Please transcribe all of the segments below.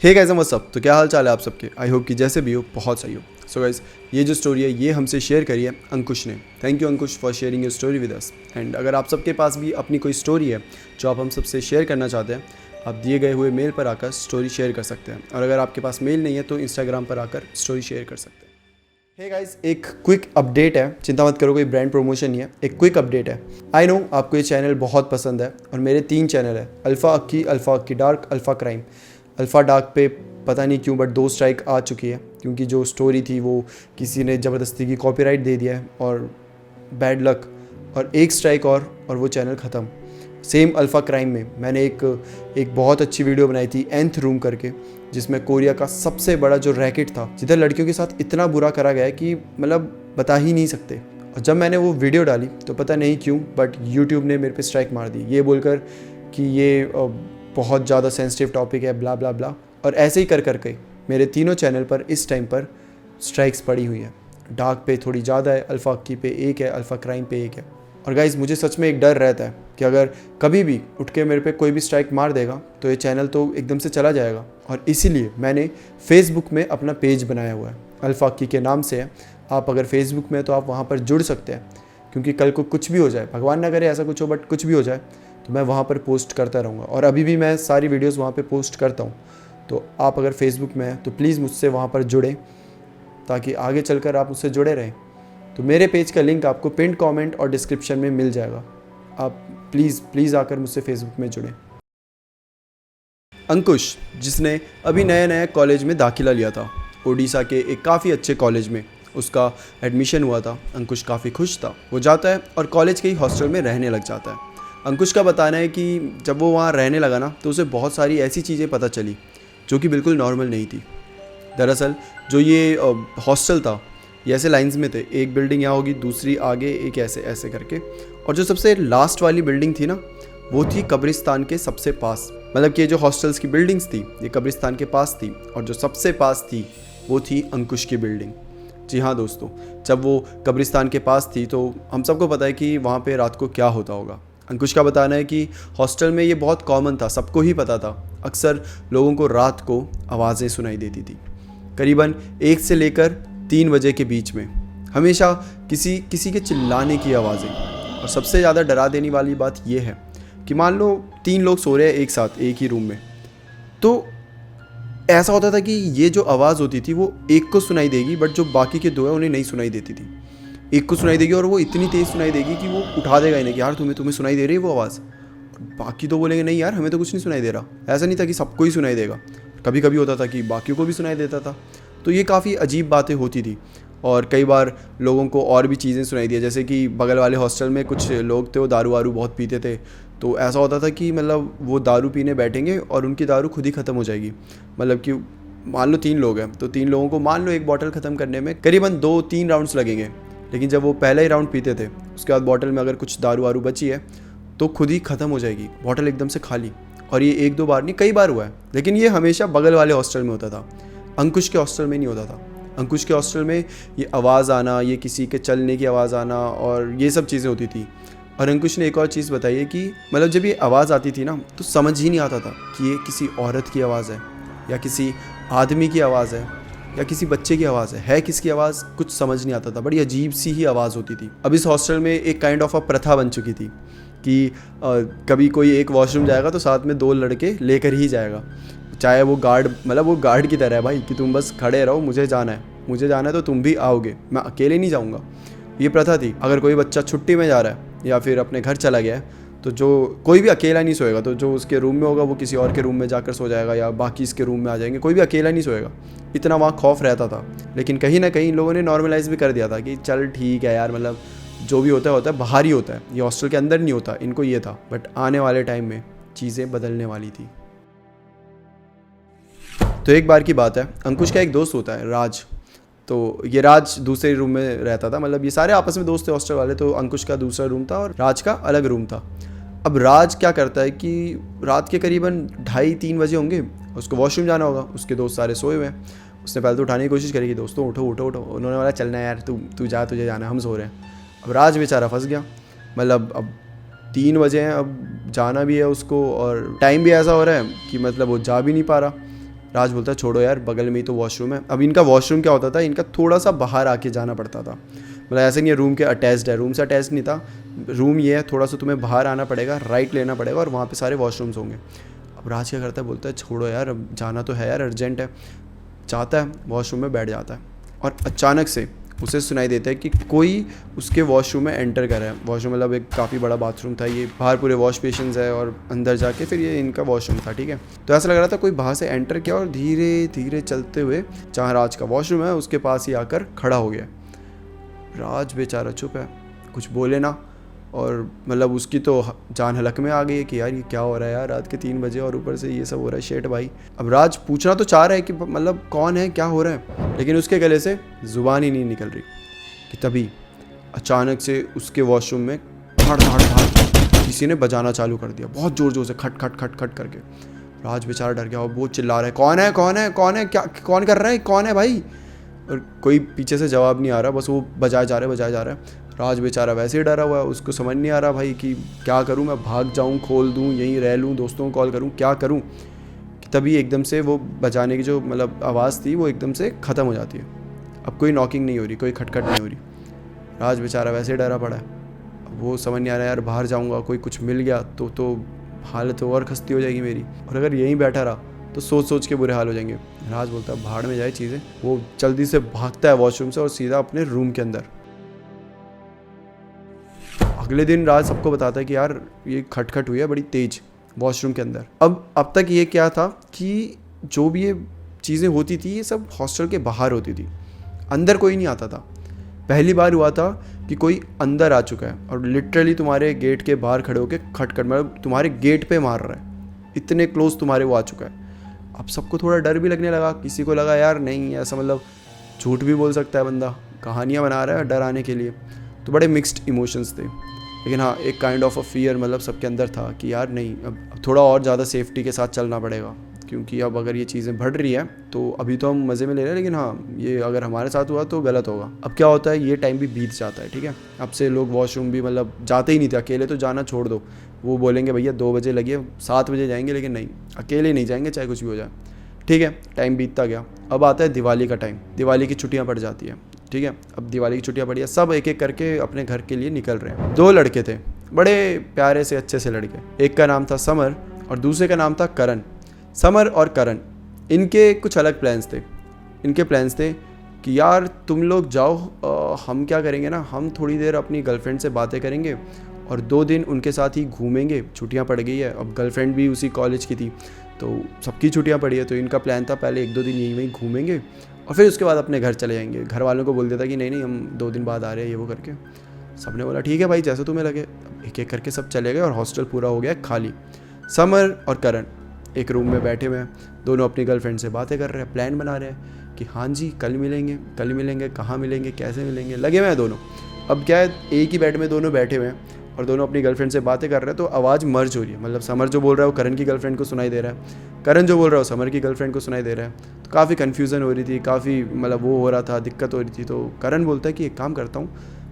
Hey guys what's up. तो क्या हाल चाल है आप सबके। आई होप कि जैसे भी हो बहुत सही हो। सो गाइस ये जो स्टोरी है ये हमसे शेयर करी है अंकुश ने। Thank you Ankush for sharing your story with us. And अगर आप सबके पास भी अपनी कोई स्टोरी है जो आप हम सबसे शेयर करना चाहते हैं, आप दिए गए हुए मेल पर आकर स्टोरी शेयर कर सकते हैं। और अगर आपके पास मेल नहीं है तो इंस्टाग्राम पर आकर स्टोरी शेयर कर सकते हैं। हे गाइस, एक क्विक अपडेट है, चिंता मत करो, कोई ब्रांड प्रमोशन नहीं है, एक क्विक अपडेट है। आई नो आपको ये चैनल बहुत पसंद है और मेरे 3 चैनल है, alpha Akki dark, alpha crime. Alpha dark पे पता नहीं क्यों बट 2 स्ट्राइक आ चुकी है, क्योंकि जो स्टोरी थी वो किसी ने ज़बरदस्ती की कॉपीराइट दे दिया है और बैड लक। और 1 स्ट्राइक और वो चैनल ख़त्म। सेम अल्फ़ा क्राइम में मैंने एक बहुत अच्छी वीडियो बनाई थी एंथ रूम करके, जिसमें कोरिया का सबसे बड़ा जो रैकेट था, जिधर लड़कियों के साथ इतना बुरा करा गया है कि मतलब बता ही नहीं सकते। और जब मैंने वो वीडियो डाली तो पता नहीं क्यों बट यूट्यूब ने मेरे पे स्ट्राइक मार दी, ये बोलकर कि ये बहुत ज़्यादा सेंसिटिव टॉपिक है, ब्ला ब्ला ब्ला। और ऐसे ही कर करके मेरे तीनों चैनल पर इस टाइम पर स्ट्राइक्स पड़ी हुई है। डार्क पे थोड़ी ज़्यादा है, अल्फ़ा की पे 1 है, अल्फ़ा क्राइम पे 1 है। और गाइज़ मुझे सच में एक डर रहता है कि अगर कभी भी उठ के मेरे पे कोई भी स्ट्राइक मार देगा तो ये चैनल तो एकदम से चला जाएगा। और इसीलिए मैंने फेसबुक में अपना पेज बनाया हुआ है, अल्फ़ा की के नाम से है। आप अगर फेसबुक में तो आप वहाँ पर जुड़ सकते हैं, क्योंकि कल को कुछ भी हो जाए, भगवान ना करे ऐसा कुछ हो, बट कुछ भी हो जाए तो मैं वहाँ पर पोस्ट करता रहूँगा। और अभी भी मैं सारी वीडियोस वहाँ पे पोस्ट करता हूँ। तो आप अगर फेसबुक में हैं तो प्लीज़ मुझसे वहाँ पर जुड़ें, ताकि आगे चलकर आप मुझसे जुड़े रहें। तो मेरे पेज का लिंक आपको पिन कमेंट और डिस्क्रिप्शन में मिल जाएगा। आप प्लीज़ आकर मुझसे फेसबुक में जुड़ें। अंकुश, जिसने अभी नया नया कॉलेज में दाखिला लिया था, ओडिशा के एक काफ़ी अच्छे कॉलेज में उसका एडमिशन हुआ था। अंकुश काफ़ी खुश था। वो जाता है और कॉलेज के ही हॉस्टल में रहने लग जाता है। अंकुश का बताना है कि जब वो वहाँ रहने लगा ना तो उसे बहुत सारी ऐसी चीज़ें पता चली जो कि बिल्कुल नॉर्मल नहीं थी। दरअसल जो ये हॉस्टल था, ये ऐसे लाइंस में थे, एक बिल्डिंग यहाँ होगी, दूसरी आगे, एक ऐसे ऐसे करके। और जो सबसे लास्ट वाली बिल्डिंग थी ना, वो थी कब्रिस्तान के सबसे पास। मतलब कि ये जो हॉस्टल्स की बिल्डिंग्स थी ये कब्रिस्तान के पास थी, और जो सबसे पास थी वो थी अंकुश की बिल्डिंग। जी हाँ दोस्तों, जब वो कब्रिस्तान के पास थी तो हम सबको पता है कि वहाँ पे रात को क्या होता होगा। अंकुश का बताना है कि हॉस्टल में ये बहुत कॉमन था, सबको ही पता था। अक्सर लोगों को रात को आवाज़ें सुनाई देती थी, करीबन 1 से लेकर 3 बजे के बीच में हमेशा किसी के चिल्लाने की आवाज़ें। और सबसे ज़्यादा डरा देने वाली बात यह है कि मान लो 3 लोग सो रहे हैं एक साथ एक ही रूम में, तो ऐसा होता था कि ये जो आवाज़ होती थी वो एक को सुनाई देगी, बट जो बाकी के 2 हैं उन्हें नहीं सुनाई देती थी। एक को सुनाई देगी और वो इतनी तेज़ सुनाई देगी कि वो उठा देगा इन्हें कि यार तुम्हें सुनाई दे रही है वो आवाज़। बाकी तो बोलेंगे नहीं यार हमें तो कुछ नहीं सुनाई दे रहा। ऐसा नहीं था कि सबको ही सुनाई देगा, कभी कभी होता था कि बाकियों को भी सुनाई देता था। तो ये काफ़ी अजीब बातें होती थी। और कई बार लोगों को और भी चीज़ें सुनाई दी, जैसे कि बगल वाले हॉस्टल में कुछ लोग थे वो दारू वारू बहुत पीते थे। तो ऐसा होता था कि मतलब वो दारू पीने बैठेंगे और उनकी दारू खुद ही ख़त्म हो जाएगी। मतलब कि मान लो 3 लोग हैं तो 3 लोगों को मान लो एक बॉटल ख़त्म करने में करीबन 2-3 राउंड्स लगेंगे, लेकिन जब वो पहला ही राउंड पीते थे उसके बाद बॉटल में अगर कुछ दारू वारू बची है तो खुद ही ख़त्म हो जाएगी, बॉटल एकदम से खाली। और ये 1-2 बार नहीं, कई बार हुआ है, लेकिन ये हमेशा बगल वाले हॉस्टल में होता था, अंकुश के हॉस्टल में नहीं होता था। अंकुश के हॉस्टल में ये आवाज़ आना, ये किसी के चलने की आवाज़ आना और ये सब चीज़ें होती थी। और अंकुश ने एक और चीज़ बताई है कि मतलब जब ये आवाज़ आती थी ना तो समझ ही नहीं आता था कि ये किसी औरत की आवाज़ है या किसी आदमी की आवाज़ है या किसी बच्चे की आवाज़ है किसकी आवाज़, कुछ समझ नहीं आता था। बड़ी अजीब सी ही आवाज़ होती थी। अब इस हॉस्टल में एक काइंड ऑफ अ प्रथा बन चुकी थी कि कभी कोई एक वॉशरूम जाएगा तो साथ में 2 लड़के लेकर ही जाएगा, चाहे वो गार्ड, मतलब वो गार्ड की तरह है भाई कि तुम बस खड़े रहो, मुझे जाना है तो तुम भी आओगे, मैं अकेले नहीं जाऊँगा। ये प्रथा थी। अगर कोई बच्चा छुट्टी में जा रहा है या फिर अपने घर चला गया है तो जो कोई भी अकेला नहीं सोएगा, तो जो उसके रूम में होगा वो किसी और के रूम में जाकर सो जाएगा या बाकी इसके रूम में आ जाएंगे, कोई भी अकेला नहीं सोएगा। इतना वहाँ खौफ रहता था। लेकिन कहीं ना कहीं इन लोगों ने नॉर्मलाइज़ भी कर दिया था कि चल ठीक है यार, मतलब जो भी होता है बाहर ही होता है, ये हॉस्टल के अंदर नहीं होता, इनको ये था। बट आने वाले टाइम में चीज़ें बदलने वाली थी। तो एक बार की बात है, अंकुश का एक दोस्त होता है राज। तो ये राज दूसरे रूम में रहता था, मतलब ये सारे आपस में दोस्त थे हॉस्टल वाले। तो अंकुश का दूसरा रूम था और राज का अलग रूम था। अब राज क्या करता है कि रात के करीबन 2:30-3 बजे होंगे, उसको वॉशरूम जाना होगा, उसके दोस्त सारे सोए हुए हैं। उसने पहले तो उठाने की कोशिश करी कि दोस्तों उठो उठो उठो, उन्होंने बोला चलना है यार, तू जा, तुझे जाना है, हम सो रहे हैं। अब राज बेचारा फंस गया, मतलब अब 3 बजे हैं, अब जाना भी है उसको और टाइम भी ऐसा हो रहा है कि मतलब वो जा भी नहीं पा रहा। राज बोलता है छोड़ो यार, बगल में ही तो वॉशरूम है। अब इनका वॉशरूम क्या होता था, इनका थोड़ा सा बाहर आके जाना पड़ता था, मतलब ऐसे नहीं है रूम के अटैच्ड है, रूम से अटैच नहीं था। रूम ये है, थोड़ा सा तुम्हें बाहर आना पड़ेगा, राइट लेना पड़ेगा और वहाँ पे सारे वॉशरूम्स होंगे। अब राज क्या करता है, बोलता है छोड़ो यार, अब जाना तो है यार, अर्जेंट है। जाता है वॉशरूम में बैठ जाता है और अचानक से उसे सुनाई देता है कि कोई उसके वॉशरूम में एंटर कर रहा है। वॉशरूम मतलब एक काफ़ी बड़ा बाथरूम था, ये बाहर पूरे वॉश बेसिन्स है और अंदर जाके फिर ये इनका वॉशरूम था, ठीक है। तो ऐसा लग रहा था कोई बाहर से एंटर किया और धीरे धीरे चलते हुए जहाँ राज का वॉशरूम है उसके पास ही आकर खड़ा हो गया। राज बेचारा चुप है, कुछ बोले ना, और मतलब उसकी तो जान हलक में आ गई है कि यार ये क्या हो रहा है यार, रात के 3 बजे और ऊपर से ये सब हो रहा है, शेट भाई। अब राज पूछना तो चाह रहा है कि मतलब कौन है, क्या हो रहा है, लेकिन उसके गले से जुबान ही नहीं निकल रही कि तभी अचानक से उसके वॉशरूम में धड़ धड़ धड़ किसी ने बजाना चालू कर दिया, बहुत ज़ोर ज़ोर से, खट खट खट खट करके। राज बेचारा डर गया और वो चिल्ला रहा है कौन है कौन है कौन है, क्या कौन कर रहा है, कौन है भाई। और कोई पीछे से जवाब नहीं आ रहा, बस वो बजाए जा रहा है। राज बेचारा वैसे ही डरा हुआ है, उसको समझ नहीं आ रहा भाई कि क्या करूं, मैं भाग जाऊं, खोल दूं, यहीं रह लूं, दोस्तों को कॉल करूं, क्या करूं। कि तभी एकदम से वो बजाने की जो मतलब आवाज़ थी वो एकदम से ख़त्म हो जाती है। अब कोई नॉकिंग नहीं हो रही, कोई खटखट नहीं हो रही। राज बेचारा वैसे ही डरा पड़ा है। अब वो समझ नहीं आ रहा यार, बाहर जाऊँगा, कोई कुछ मिल गया तो हालत और खस्ती हो जाएगी मेरी, और अगर यहीं बैठा रहा तो सोच सोच के बुरे हाल हो जाएंगे। राज बोलता है भाड़ में जाए चीज़ें। वो जल्दी से भागता है वॉशरूम से और सीधा अपने रूम के अंदर। अगले दिन राज सबको बताता है कि यार ये खटखट हुई है बड़ी तेज वॉशरूम के अंदर। अब तक ये क्या था कि जो भी ये चीज़ें होती थी ये सब हॉस्टल के बाहर होती थी, अंदर कोई नहीं आता था। पहली बार हुआ था कि कोई अंदर आ चुका है और लिटरली तुम्हारे गेट के बाहर खड़े होकर खटखट, मतलब तुम्हारे गेट पे मार रहा है, इतने क्लोज तुम्हारे वो आ चुका है। अब सबको थोड़ा डर भी लगने लगा, किसी को लगा यार नहीं ऐसा, मतलब झूठ भी बोल सकता है बंदा, कहानियाँ बना रहा है डर आने के लिए। तो बड़े मिक्स्ड इमोशंस थे, लेकिन हाँ एक काइंड ऑफ अ फियर मतलब सबके अंदर था कि यार नहीं, अब थोड़ा और ज़्यादा सेफ्टी के साथ चलना पड़ेगा, क्योंकि अब अगर ये चीज़ें बढ़ रही है तो अभी तो हम मज़े में ले रहे हैं, लेकिन हाँ ये अगर हमारे साथ हुआ तो गलत होगा। अब क्या होता है, ये टाइम भी बीत जाता है, ठीक है। अब से लोग वॉशरूम भी मतलब जाते ही नहीं थे, अकेले तो जाना छोड़ दो, वो बोलेंगे भैया 2 बजे लगिए, 7 बजे जाएंगे, लेकिन नहीं, अकेले नहीं जाएंगे चाहे कुछ भी हो जाए, ठीक है। टाइम बीतता गया। अब आता है दिवाली का टाइम, दिवाली की छुट्टियाँ पड़ जाती है, ठीक है। अब दिवाली की छुट्टियाँ पड़ी है, सब एक एक करके अपने घर के लिए निकल रहे हैं। 2 लड़के थे, बड़े प्यारे से अच्छे से लड़के, एक का नाम था समर और दूसरे का नाम था करण। समर और करण, इनके कुछ अलग प्लान्स थे। इनके प्लान्स थे कि यार तुम लोग जाओ, हम क्या करेंगे ना, हम थोड़ी देर अपनी गर्लफ्रेंड से बातें करेंगे और 2 दिन उनके साथ ही घूमेंगे, छुट्टियाँ पड़ गई है। अब गर्लफ्रेंड भी उसी कॉलेज की थी तो सबकी छुट्टियाँ पड़ी है, तो इनका प्लान था पहले 1-2 दिन यहीं वहीं घूमेंगे और फिर उसके बाद अपने घर चले जाएंगे। घर वालों को बोल देता कि नहीं हम 2 दिन बाद आ रहे हैं, ये वो करके। सबने बोला ठीक है भाई जैसे तुम्हें लगे। एक एक करके सब चले गए और हॉस्टल पूरा हो गया खाली। समर और करण एक रूम में बैठे हुए हैं, दोनों अपनी गर्लफ्रेंड से बातें कर रहे हैं, प्लान बना रहे हैं कि हाँ जी कल मिलेंगे, कहाँ मिलेंगे, कैसे मिलेंगे, लगे हुए हैं दोनों। अब क्या है, एक ही बेड में दोनों बैठे हुए हैं और दोनों अपनी गर्लफ्रेंड से बातें कर रहे हैं, तो आवाज़ मर्ज हो रही है, मतलब समर जो बोल रहा है वो करण की गर्लफ्रेंड को सुनाई दे रहा है, करण जो बोल रहा है वो समर की गर्लफ्रेंड को सुनाई दे रहा है। तो काफ़ी कन्फ्यूज़न हो रही थी, काफ़ी मतलब वो हो रहा था, दिक्कत हो रही थी। तो करण बोलता है कि एक काम करता हूँ,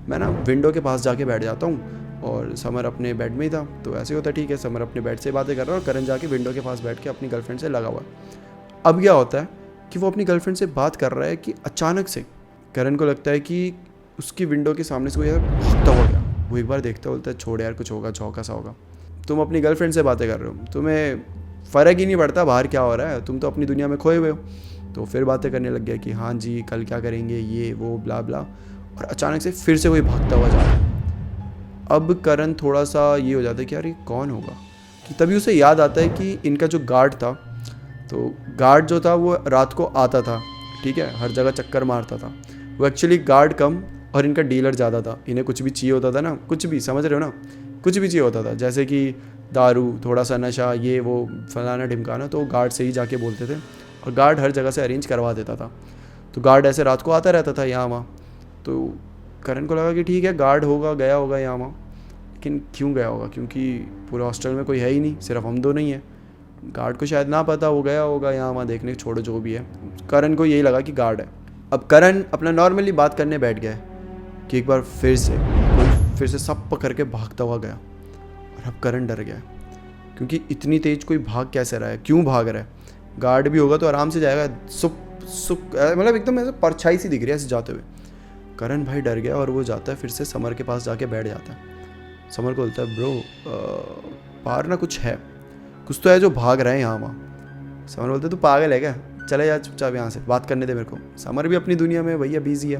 मैं ना विंडो के पास जाके बैठ जाता हूँ, और समर अपने बेड में ही था तो ऐसे होता है, ठीक है। समर अपने बेड से बातें कर रहा है और करण जाके विंडो के पास बैठ के अपनी गर्लफ्रेंड से लगा हुआ है। अब क्या होता है कि वो अपनी गर्लफ्रेंड से बात कर रहा है कि अचानक से करण को लगता है कि उसकी विंडो के सामने से कोई यार भागता हुआ गया। वो एक बार देखता बोलता है छोड़ यार, कुछ होगा, चौका सा होगा। तुम अपनी गर्लफ्रेंड से बातें कर रहे हो, तुम्हें फ़र्क ही नहीं पड़ता बाहर क्या हो रहा है, तुम तो अपनी दुनिया में खोए हुए हो। तो फिर बातें करने लग गया कि हाँ जी कल क्या करेंगे, ये वो ब्ला ब्ला, और अचानक से फिर से कोई भागता हुआ जा रहा है। अब करण थोड़ा सा ये हो जाता है कि यार ये कौन होगा, कि तभी उसे याद आता है कि इनका जो गार्ड था, तो गार्ड जो था वो रात को आता था, ठीक है, हर जगह चक्कर मारता था। वो एक्चुअली गार्ड कम और इनका डीलर ज़्यादा था। इन्हें कुछ भी चाहिए होता था ना, कुछ भी, समझ रहे हो ना, कुछ भी चाहिए होता था, जैसे कि दारू, थोड़ा सा नशा, ये वो फलाना ढिमकाना, तो गार्ड से ही जाके बोलते थे और गार्ड हर जगह से अरेंज करवा देता था। तो गार्ड ऐसे रात को आता रहता था यहाँ वहाँ। तो करण को लगा कि ठीक है गार्ड होगा, गया होगा यहाँ वहाँ, लेकिन क्यों गया होगा, क्योंकि पूरे हॉस्टल में कोई है ही नहीं, सिर्फ हम दो नहीं है। गार्ड को शायद ना पता, वो गया होगा यहाँ वहाँ देखने, छोड़ो जो भी है। करण को यही लगा कि गार्ड है। अब करण अपना नॉर्मली बात करने बैठ गया है कि एक बार फिर से सब पकड़ के भागता हुआ गया। और अब करण डर गया, क्योंकि इतनी तेज कोई भाग कैसे रहा है, क्यों भाग रहा है। गार्ड भी होगा तो आराम से जाएगा, सुप सुप मतलब एकदम ऐसे परछाई सी दिख रही है ऐसे जाते हुए। करण भाई डर गया और वो जाता है फिर से समर के पास जाके बैठ जाता है। समर को बोलता है ब्रो बाहर ना कुछ है, कुछ तो है जो भाग रहा है यहाँ वहाँ। समर बोलता है तू पागल है क्या, चले जा चुपचाप यहाँ से, बात करने दे मेरे को। समर भी अपनी दुनिया में भैया बिजी है।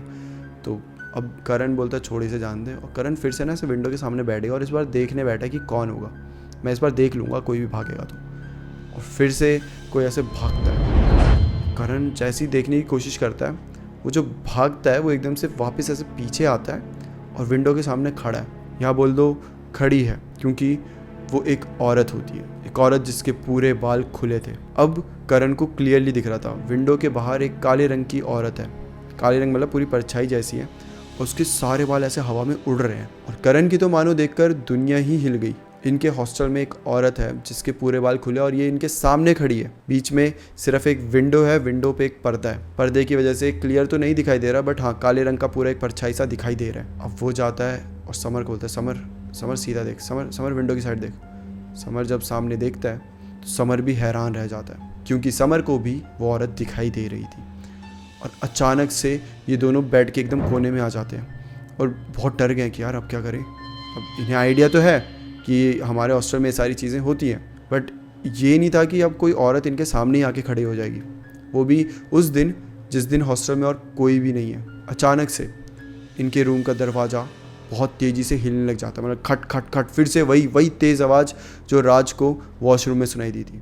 तो अब करण बोलता है छोड़ इसे जान दे, और करण फिर से ना ऐसे विंडो के सामने बैठेगा और इस बार देखने बैठा है कि कौन होगा। मैं इस बार देख लूँगा कोई भी भागेगा तो। और फिर से कोई ऐसे भागता है। करण जैसे ही देखने की कोशिश करता है, वो जो भागता है वो एकदम से वापस ऐसे पीछे आता है और विंडो के सामने खड़ा है, यहाँ बोल दो खड़ी है, क्योंकि वो एक औरत होती है, एक औरत जिसके पूरे बाल खुले थे। अब करण को क्लियरली दिख रहा था विंडो के बाहर एक काले रंग की औरत है, काले रंग मतलब पूरी परछाई जैसी है, और उसके सारे बाल ऐसे हवा में उड़ रहे हैं। और करण की तो मानो देखकर दुनिया ही हिल गई। इनके हॉस्टल में एक औरत है जिसके पूरे बाल खुले और ये इनके सामने खड़ी है। बीच में सिर्फ एक विंडो है, विंडो पे एक पर्दा है, पर्दे की वजह से क्लियर तो नहीं दिखाई दे रहा, बट हाँ काले रंग का पूरा एक परछाई सा दिखाई दे रहा है। अब वो जाता है और समर को बोलता है समर समर सीधा देख, समर विंडो की साइड देख। समर जब सामने देखता है तो समर भी हैरान रह जाता है, क्योंकि समर को भी वो औरत दिखाई दे रही थी। और अचानक से ये दोनों बेड के एकदम कोने में आ जाते हैं और बहुत डर गए कि यार अब क्या करें। अब इन्हें आइडिया तो है कि हमारे हॉस्टल में ये सारी चीज़ें होती हैं, बट ये नहीं था कि अब कोई औरत इनके सामने ही आके खड़ी हो जाएगी, वो भी उस दिन जिस दिन हॉस्टल में और कोई भी नहीं है। अचानक से इनके रूम का दरवाज़ा बहुत तेज़ी से हिलने लग जाता है, मतलब खट खट खट, फिर से वही तेज़ आवाज़ जो राज को वॉशरूम में सुनाई दी थी।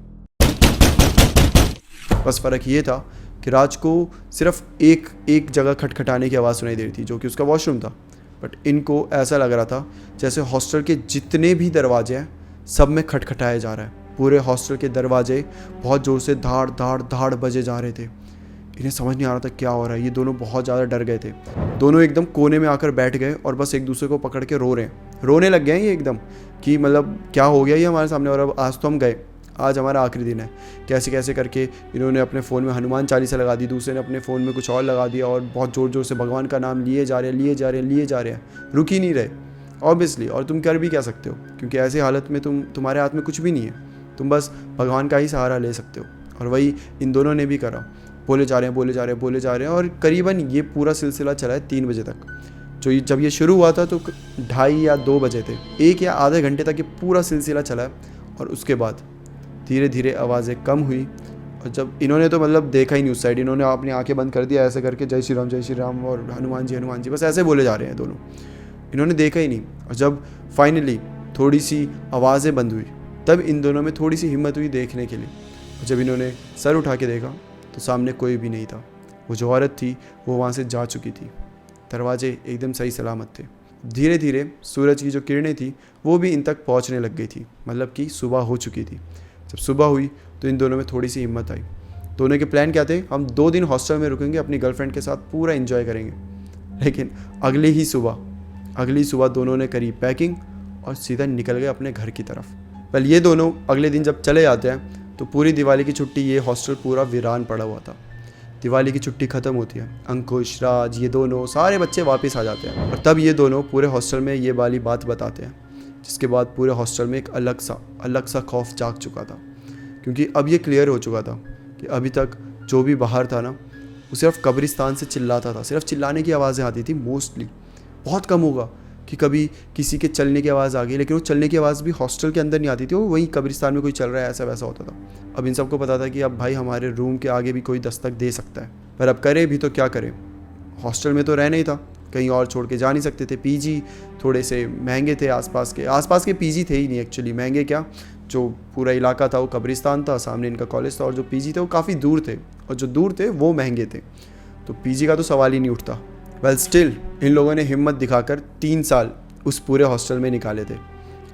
बस फ़र्क ये था कि राज को सिर्फ एक जगह खटखटाने की आवाज़ सुनाई दे रही थी, जो कि उसका वॉशरूम था। बट इनको ऐसा लग रहा था जैसे हॉस्टल के जितने भी दरवाजे हैं सब में खटखटाया जा रहा है। पूरे हॉस्टल के दरवाजे बहुत ज़ोर से धाड़ धाड़ धाड़ बजे जा रहे थे। इन्हें समझ नहीं आ रहा था क्या हो रहा है। ये दोनों बहुत ज़्यादा डर गए थे। दोनों एकदम कोने में आकर बैठ गए और बस एक दूसरे को पकड़ के रो रहे हैं, रोने लग गए हैं ये एकदम कि मतलब क्या हो गया ये हमारे सामने, और अब आज तो हम गए, आज हमारा आखिरी दिन है। कैसे कैसे करके इन्होंने अपने फ़ोन में हनुमान चालीसा लगा दी, दूसरे ने अपने फ़ोन में कुछ और लगा दिया, और बहुत ज़ोर ज़ोर से भगवान का नाम लिए जा रहे हैं, रुक ही नहीं रहे ऑब्वियसली। और तुम कर भी क्या सकते हो, क्योंकि ऐसी हालत में तुम्हारे हाथ में कुछ भी नहीं है, तुम बस भगवान का ही सहारा ले सकते हो। और वही इन दोनों ने भी करा, बोले जा रहे हैं और करीबन ये पूरा सिलसिला चला है 3 बजे तक। जब ये शुरू हुआ था तो 2:30 या 2 बजे थे, 1 या आधे घंटे तक ये पूरा सिलसिला चला है। और उसके बाद धीरे धीरे आवाज़ें कम हुई, और जब इन्होंने तो मतलब देखा ही नहीं उस साइड, इन्होंने अपनी आंखें बंद कर दिया ऐसे करके, जय श्री राम और हनुमान जी बस ऐसे बोले जा रहे हैं दोनों, इन्होंने देखा ही नहीं। और जब फाइनली थोड़ी सी आवाज़ें बंद हुई तब इन दोनों में थोड़ी सी हिम्मत हुई देखने के लिए। और जब इन्होंने सर उठा के देखा तो सामने कोई भी नहीं था। वो जो औरत थी वो वहाँ से जा चुकी थी, दरवाजे एकदम सही सलामत थे। धीरे धीरे सूरज की जो किरणें थी वो भी इन तक पहुँचने लग गई थी, मतलब कि सुबह हो चुकी थी। जब सुबह हुई तो इन दोनों में थोड़ी सी हिम्मत आई। दोनों के प्लान क्या थे, हम 2 दिन हॉस्टल में रुकेंगे, अपनी गर्लफ्रेंड के साथ पूरा एंजॉय करेंगे। लेकिन अगली सुबह दोनों ने करी पैकिंग और सीधा निकल गए अपने घर की तरफ। वेल ये दोनों अगले दिन जब चले जाते हैं तो पूरी दिवाली की छुट्टी ये हॉस्टल पूरा वीरान पड़ा हुआ था। दिवाली की छुट्टी ख़त्म होती है, अंकुश, राज, ये दोनों सारे बच्चे वापस आ जाते हैं, और तब ये दोनों पूरे हॉस्टल में ये वाली बात बताते हैं, जिसके बाद पूरे हॉस्टल में एक अलग सा खौफ जाग चुका था। क्योंकि अब ये क्लियर हो चुका था कि अभी तक जो भी बाहर था ना वो सिर्फ कब्रिस्तान से चिल्लाता था, सिर्फ चिल्लाने की आवाज़ें आती थी मोस्टली। बहुत कम होगा कि कभी किसी के चलने की आवाज़ आ गई, लेकिन वो चलने की आवाज़ भी हॉस्टल के अंदर नहीं आती थी, वो वहीं कब्रिस्तान में कोई चल रहा है ऐसा वैसा होता था। अब इन सबको पता था कि अब भाई हमारे रूम के आगे भी कोई दस्तक दे सकता है, पर अब करे भी तो क्या करें, हॉस्टल में तो रहना ही था, कहीं और छोड़ के जा नहीं सकते थे। पीजी थोड़े से महंगे थे, आसपास के पीजी थे ही नहीं एक्चुअली, महंगे क्या, जो पूरा इलाका था वो कब्रिस्तान था, सामने इनका कॉलेज था, और जो पीजी थे वो काफ़ी दूर थे, और जो दूर थे वो महंगे थे, तो पीजी का तो सवाल ही नहीं उठता। वेल स्टिल इन लोगों ने हिम्मत दिखाकर 3 साल उस पूरे हॉस्टल में निकाले थे।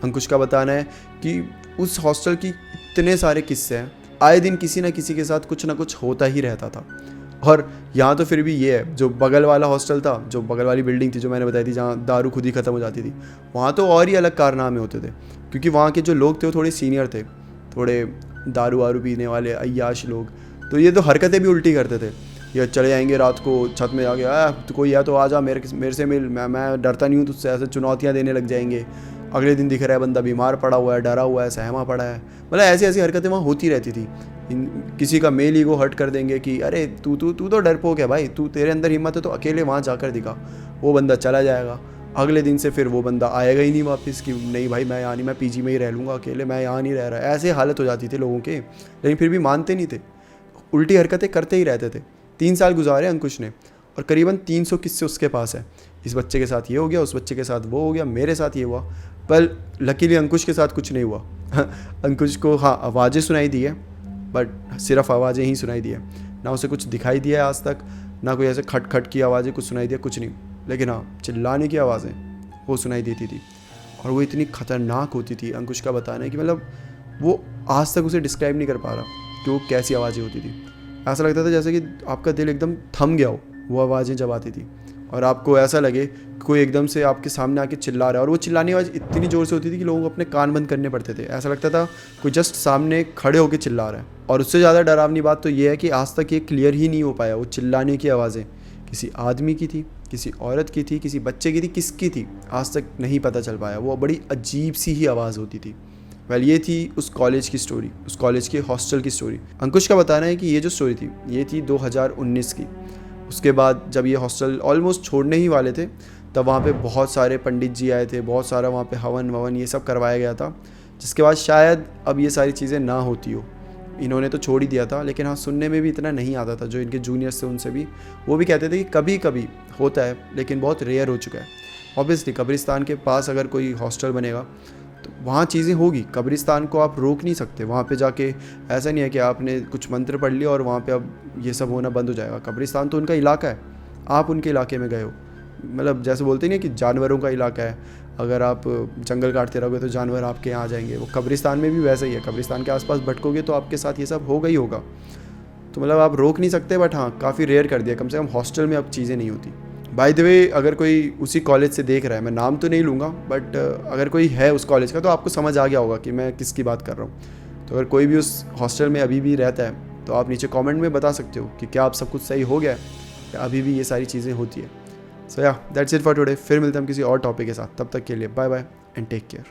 अंकुश का बताना है कि उस हॉस्टल की इतने सारे किस्से हैं, आए दिन किसी न किसी के साथ कुछ ना कुछ होता ही रहता था। और यहाँ तो फिर भी ये है, जो बगल वाला हॉस्टल था, जो बगल वाली बिल्डिंग थी जो मैंने बताई थी जहाँ दारू खुद ही ख़त्म हो जाती थी, वहाँ तो और ही अलग कारनामे होते थे, क्योंकि वहाँ के जो लोग थे वो थोड़े सीनियर थे, थोड़े दारू वारू पीने वाले अय्याश लोग, तो ये तो हरकतें भी उल्टी करते थे। ये चले जाएंगे रात को छत में जाके, तो कोई है तो आ जा, मेरे से मिल, मैं डरता नहीं हूँ तुझसे, ऐसे चुनौतियाँ देने लग जाएंगे। अगले दिन दिख रहा है बंदा बीमार पड़ा हुआ है, डरा हुआ है, सहमा पड़ा है। मतलब ऐसी ऐसी हरकतें वहाँ होती रहती थी। किसी का मेल ईगो हर्ट कर देंगे कि अरे तू तू तू तो डरपोक है भाई, तू तेरे अंदर हिम्मत है तो अकेले वहाँ जाकर दिखा। वो बंदा चला जाएगा, अगले दिन से फिर वो बंदा आएगा ही नहीं वापस कि नहीं भाई मैं यहाँ नहीं, मैं पीजी में ही रह लूँगा अकेले, मैं यहाँ नहीं रह रहा। ऐसे हालत हो जाती थी लोगों के, लेकिन फिर भी मानते नहीं थे, उल्टी हरकतें करते ही रहते थे। 3 साल गुजारे अंकुश ने और करीबन 300 किस्से उसके पास है। इस बच्चे के साथ ये हो गया, उस बच्चे के साथ वो हो गया, मेरे साथ ये हुआ। पर लकीली अंकुश के साथ कुछ नहीं हुआ। अंकुश को हाँ आवाज़ें सुनाई दी है, बट सिर्फ आवाज़ें ही सुनाई दी है, ना उसे कुछ दिखाई दिया है आज तक, ना कोई ऐसे खट खट की आवाज़ें कुछ सुनाई दिया, कुछ नहीं। लेकिन हाँ चिल्लाने की आवाज़ें वो सुनाई देती थी और वो इतनी ख़तरनाक होती थी। अंकुश का बताना है कि मतलब वो आज तक उसे डिस्क्राइब नहीं कर पा रहा कि वो कैसी आवाज़ें होती थी। ऐसा लगता था जैसे कि आपका दिल एकदम थम गया हो वो आवाज़ें जब आती थी, और आपको ऐसा लगे कोई एकदम से आपके सामने आके चिल्ला रहा है, और वो चिल्लाने की आवाज़ इतनी ज़ोर से होती थी कि लोगों को अपने कान बंद करने पड़ते थे। ऐसा लगता था कोई जस्ट सामने खड़े होकर चिल्ला रहा है। और उससे ज़्यादा डरावनी बात तो ये है कि आज तक ये क्लियर ही नहीं हो पाया वो चिल्लाने की आवाज़ें किसी आदमी की थी, किसी औरत की थी, किसी बच्चे की थी, किसकी थी, आज तक नहीं पता चल पाया। वो बड़ी अजीब सी ही आवाज़ होती थी। वेल ये थी उस कॉलेज की स्टोरी, उस कॉलेज के हॉस्टल की स्टोरी। अंकुश का बताना है कि ये जो स्टोरी थी ये थी 2019 की। उसके बाद जब ये हॉस्टल ऑलमोस्ट छोड़ने ही वाले थे तब वहाँ पे बहुत सारे पंडित जी आए थे, बहुत सारा वहाँ पे हवन ववन ये सब करवाया गया था, जिसके बाद शायद अब ये सारी चीज़ें ना होती हो। इन्होंने तो छोड़ ही दिया था, लेकिन हाँ सुनने में भी इतना नहीं आता था। जो इनके जूनियर्स थे उनसे भी वो भी कहते थे कि कभी कभी होता है लेकिन बहुत रेयर हो चुका है। ऑब्वियसली कब्रिस्तान के पास अगर कोई हॉस्टल बनेगा तो वहाँ चीज़ें होगी, कब्रिस्तान को आप रोक नहीं सकते। वहाँ पे जाके ऐसा नहीं है कि आपने कुछ मंत्र पढ़ लिया और वहाँ पे अब ये सब होना बंद हो जाएगा। कब्रिस्तान तो उनका इलाका है, आप उनके इलाके में गए हो। मतलब जैसे बोलते नहीं कि जानवरों का इलाका है, अगर आप जंगल काटते रहोगे तो जानवर आपके यहाँ आ जाएंगे। वो कब्रिस्तान में भी वैसा ही है, कब्रिस्तान के आसपास भटकोगे तो आपके साथ ये सब होगा ही होगा। तो मतलब आप रोक नहीं सकते, बट हाँ काफ़ी रेयर कर दिया। कम से कम हॉस्टल में अब चीज़ें नहीं होती। बाय द वे अगर कोई उसी कॉलेज से देख रहा है, मैं नाम तो नहीं लूँगा, बट अगर कोई है उस कॉलेज का तो आपको समझ आ गया होगा कि मैं किसकी बात कर रहा हूँ। तो अगर कोई भी उस हॉस्टल में अभी भी रहता है तो आप नीचे कमेंट में बता सकते हो कि क्या आप सब कुछ सही हो गया है या अभी भी ये सारी चीज़ें होती है। सो या दैट्स इट फॉर टुडे। फिर मिलते हैं हम किसी और टॉपिक के साथ, तब तक के लिए bye bye and take care.